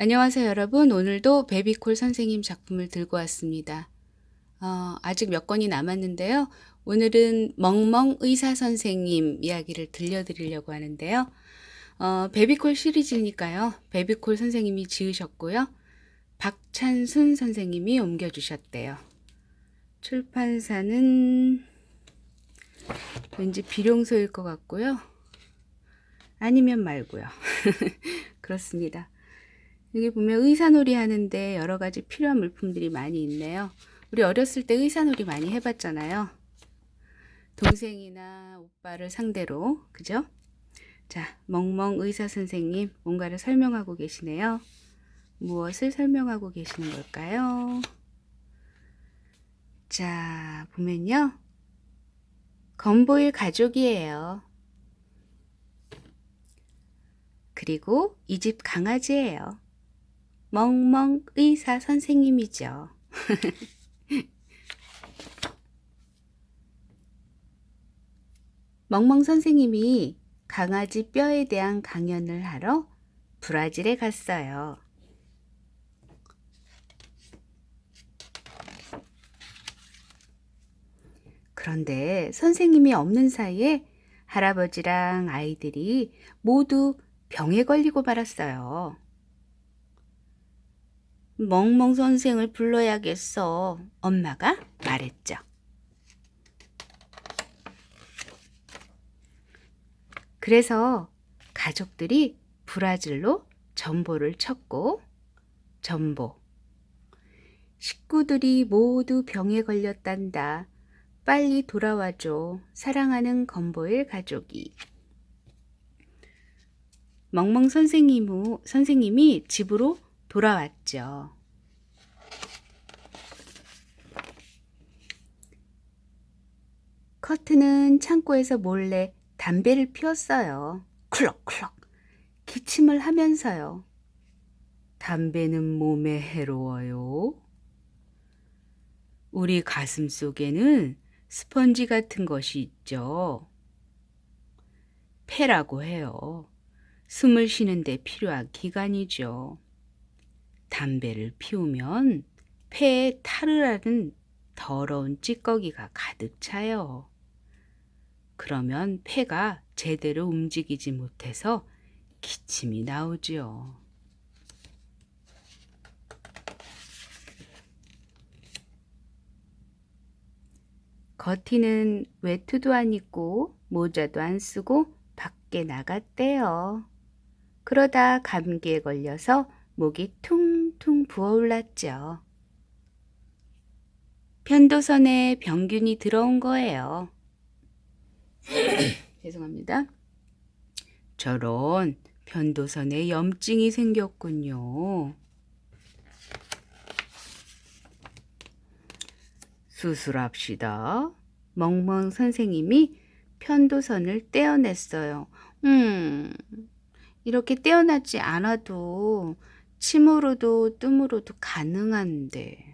안녕하세요, 여러분. 오늘도 베비콜 선생님 작품을 들고 왔습니다. 아직 몇 권이 남았는데요. 오늘은 멍멍 의사 선생님 이야기를 들려드리려고 하는데요. 베비콜 시리즈니까요. 베비콜 선생님이 지으셨고요. 박찬순 선생님이 옮겨주셨대요. 출판사는 왠지 비룡소일 것 같고요. 아니면 말고요. 그렇습니다. 여기 보면 의사놀이 하는데 여러 가지 필요한 물품들이 많이 있네요. 우리 어렸을 때 의사놀이 많이 해봤잖아요. 동생이나 오빠를 상대로, 그죠? 자, 멍멍 의사 선생님 뭔가를 설명하고 계시네요. 무엇을 설명하고 계시는 걸까요? 자, 보면요. 건보일 가족이에요. 그리고 이 집 강아지예요. 멍멍 의사 선생님이죠. 멍멍 선생님이 강아지 뼈에 대한 강연을 하러 브라질에 갔어요. 그런데 선생님이 없는 사이에 할아버지랑 아이들이 모두 병에 걸리고 말았어요. 멍멍 선생을 불러야겠어. 엄마가 말했죠. 그래서 가족들이 브라질로 전보를 쳤고, 전보. 식구들이 모두 병에 걸렸단다. 빨리 돌아와줘. 사랑하는 건보일 가족이. 멍멍 선생님이 집으로 돌아왔죠. 커트는 창고에서 몰래 담배를 피웠어요. 쿨럭쿨럭 기침을 하면서요. 담배는 몸에 해로워요. 우리 가슴 속에는 스펀지 같은 것이 있죠. 폐라고 해요. 숨을 쉬는데 필요한 기관이죠. 담배를 피우면 폐에 타르라는 더러운 찌꺼기가 가득 차요. 그러면 폐가 제대로 움직이지 못해서 기침이 나오지요. 거티는 외투도 안 입고 모자도 안 쓰고 밖에 나갔대요. 그러다 감기에 걸려서 목이 퉁퉁 부어올랐죠. 편도선에 병균이 들어온 거예요. 죄송합니다. 저런 편도선에 염증이 생겼군요. 수술합시다. 멍멍 선생님이 편도선을 떼어냈어요. 이렇게 떼어놨지 않아도 침으로도 뜸으로도 가능한데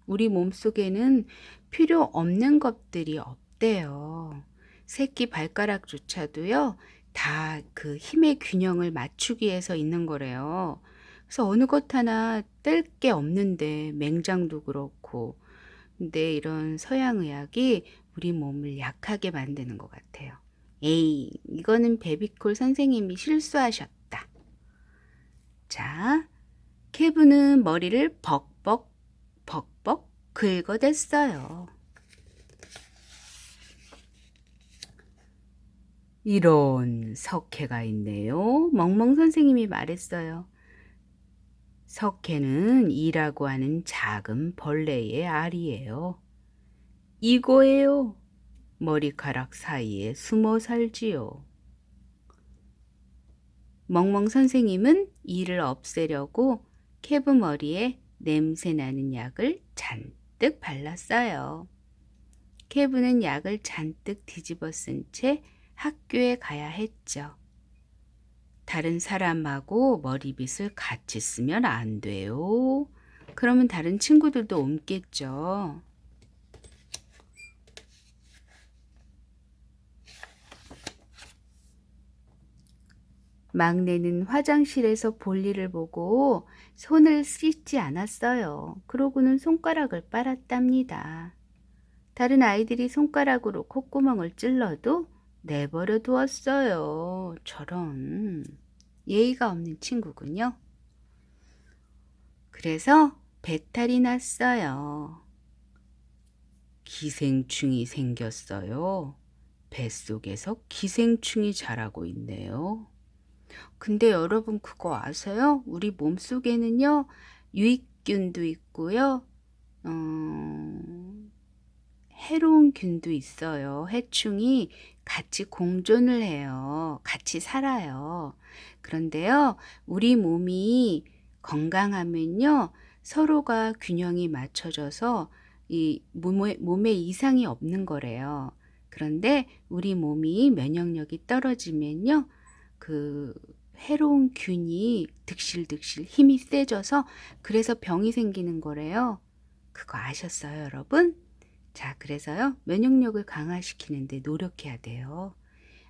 우리 몸속에는 필요 없는 것들이 없대요. 새끼 발가락조차도요, 다 그 힘의 균형을 맞추기 위해서 있는 거래요. 그래서 어느 것 하나 뗄 게 없는데 맹장도 그렇고, 근데 이런 서양의학이 우리 몸을 약하게 만드는 것 같아요. 에이, 이거는 베비콜 선생님이 실수하셨다. 자, 케브는 머리를 벅벅 긁어댔어요. 이런 석회가 있네요. 멍멍 선생님이 말했어요. 석회는 이라고 하는 작은 벌레의 알이에요. 이거예요. 머리카락 사이에 숨어 살지요. 멍멍 선생님은 이를 없애려고 케브 머리에 냄새나는 약을 잔뜩 발랐어요. 케브는 약을 잔뜩 뒤집어 쓴 채 학교에 가야 했죠. 다른 사람하고 머리빗을 같이 쓰면 안 돼요. 그러면 다른 친구들도 옮겠죠. 막내는 화장실에서 볼일을 보고 손을 씻지 않았어요. 그러고는 손가락을 빨았답니다. 다른 아이들이 손가락으로 콧구멍을 찔러도 내버려 두었어요. 저런 예의가 없는 친구군요. 그래서 배탈이 났어요. 기생충이 생겼어요. 뱃속에서 기생충이 자라고 있네요. 근데 여러분 그거 아세요? 우리 몸속에는요, 유익균도 있고요, 해로운 균도 있어요. 해충이 같이 공존을 해요. 같이 살아요. 그런데요, 우리 몸이 건강하면요, 서로가 균형이 맞춰져서 이 몸에 이상이 없는 거래요. 그런데 우리 몸이 면역력이 떨어지면요, 그 해로운 균이 득실득실 힘이 세져서 그래서 병이 생기는 거래요. 그거 아셨어요, 여러분? 자, 그래서요, 면역력을 강화시키는데 노력해야 돼요.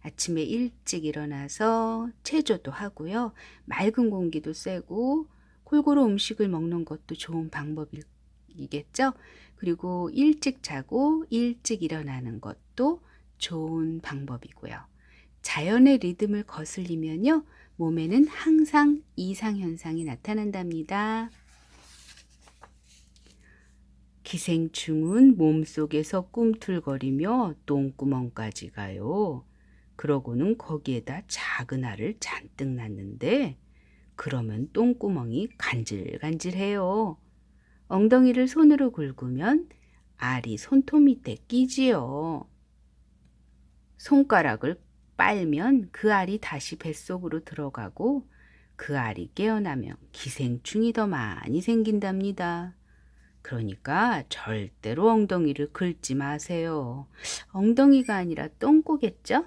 아침에 일찍 일어나서 체조도 하고요, 맑은 공기도 쐬고, 골고루 음식을 먹는 것도 좋은 방법이겠죠? 그리고 일찍 자고 일찍 일어나는 것도 좋은 방법이고요. 자연의 리듬을 거슬리면요, 몸에는 항상 이상현상이 나타난답니다. 기생충은 몸속에서 꿈틀거리며 똥구멍까지 가요. 그러고는 거기에다 작은 알을 잔뜩 낳는데 그러면 똥구멍이 간질간질해요. 엉덩이를 손으로 긁으면 알이 손톱 밑에 끼지요. 손가락을 빨면 그 알이 다시 뱃속으로 들어가고 그 알이 깨어나면 기생충이 더 많이 생긴답니다. 그러니까 절대로 엉덩이를 긁지 마세요. 엉덩이가 아니라 똥꼬겠죠?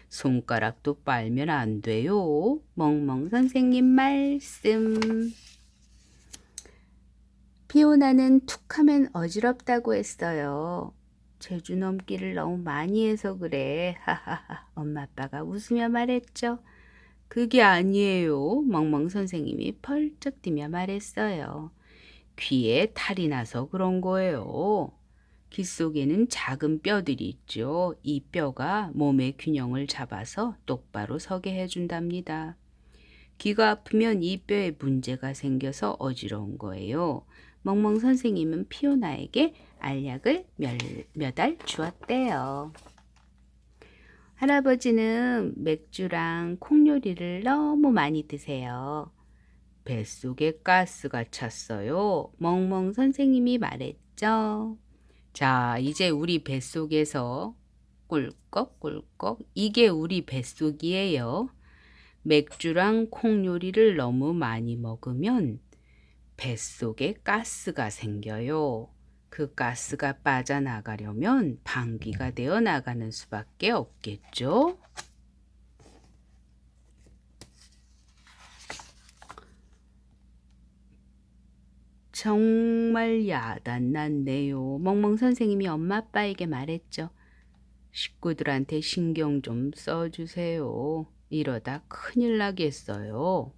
손가락도 빨면 안 돼요. 멍멍 선생님 말씀. 피오나는 툭하면 어지럽다고 했어요. 제주 넘기를 너무 많이 해서 그래. 하하하. 엄마 아빠가 웃으며 말했죠. 그게 아니에요. 멍멍 선생님이 펄쩍 뛰며 말했어요. 귀에 탈이 나서 그런 거예요. 귀 속에는 작은 뼈들이 있죠. 이 뼈가 몸의 균형을 잡아서 똑바로 서게 해준답니다. 귀가 아프면 이 뼈에 문제가 생겨서 어지러운 거예요. 멍멍 선생님은 피오나에게 알약을 몇 알 주었대요. 할아버지는 맥주랑 콩요리를 너무 많이 드세요. 뱃속에 가스가 찼어요. 멍멍 선생님이 말했죠. 자, 이제 우리 뱃속에서 꿀꺽꿀꺽 이게 우리 뱃속이에요. 맥주랑 콩요리를 너무 많이 먹으면 뱃속에 가스가 생겨요. 그 가스가 빠져나가려면 방귀가 되어 나가는 수밖에 없겠죠. 정말 야단났네요. 멍멍 선생님이 엄마 아빠에게 말했죠. 식구들한테 신경 좀 써주세요. 이러다 큰일 나겠어요.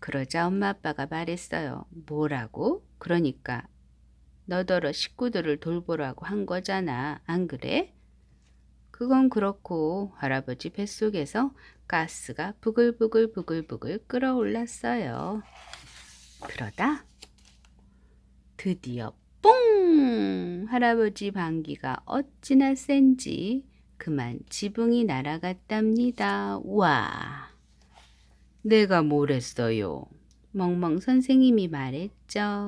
그러자 엄마 아빠가 말했어요. 뭐라고? 그러니까 너더러 식구들을 돌보라고 한 거잖아. 안 그래? 그건 그렇고 할아버지 뱃속에서 가스가 부글부글 끓어올랐어요. 그러다 드디어 뽕! 할아버지 방귀가 어찌나 센지 그만 지붕이 날아갔답니다. 와! 내가 뭘 했어요? 멍멍 선생님이 말했죠.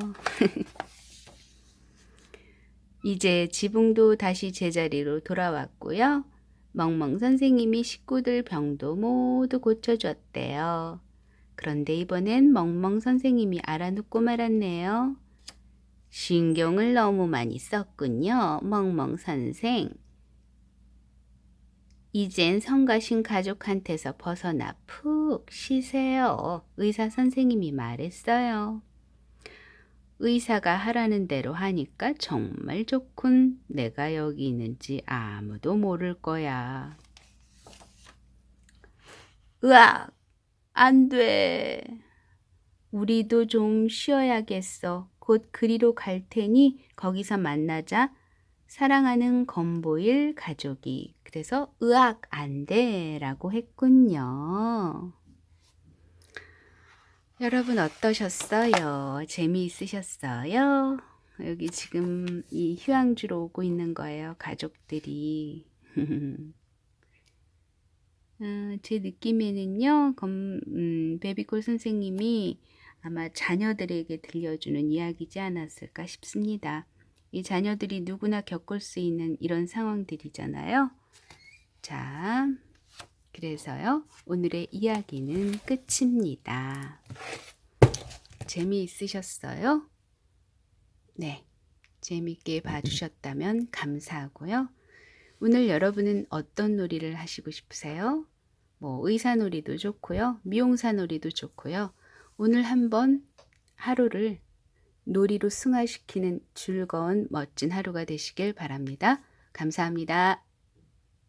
이제 지붕도 다시 제자리로 돌아왔고요. 멍멍 선생님이 식구들 병도 모두 고쳐줬대요. 그런데 이번엔 멍멍 선생님이 알아놓고 말았네요. 신경을 너무 많이 썼군요. 멍멍 선생. 이젠 성가신 가족한테서 벗어나 푹 쉬세요. 의사 선생님이 말했어요. 의사가 하라는 대로 하니까 정말 좋군. 내가 여기 있는지 아무도 모를 거야. 으악! 안 돼. 우리도 좀 쉬어야겠어. 곧 그리로 갈 테니 거기서 만나자. 사랑하는 건보일 가족이. 그래서 으악 안 돼 라고 했군요. 여러분 어떠셨어요? 재미있으셨어요? 여기 지금 이 휴양지로 오고 있는 거예요. 가족들이. 제 느낌에는요. 베비콜 선생님이 아마 자녀들에게 들려주는 이야기지 않았을까 싶습니다. 이 자녀들이 누구나 겪을 수 있는 이런 상황들이잖아요. 자, 그래서요. 오늘의 이야기는 끝입니다. 재미있으셨어요? 네. 재미있게 봐주셨다면 감사하고요. 오늘 여러분은 어떤 놀이를 하시고 싶으세요? 뭐 의사놀이도 좋고요. 미용사놀이도 좋고요. 오늘 한번 하루를 놀이로 승화시키는 즐거운 멋진 하루가 되시길 바랍니다. 감사합니다.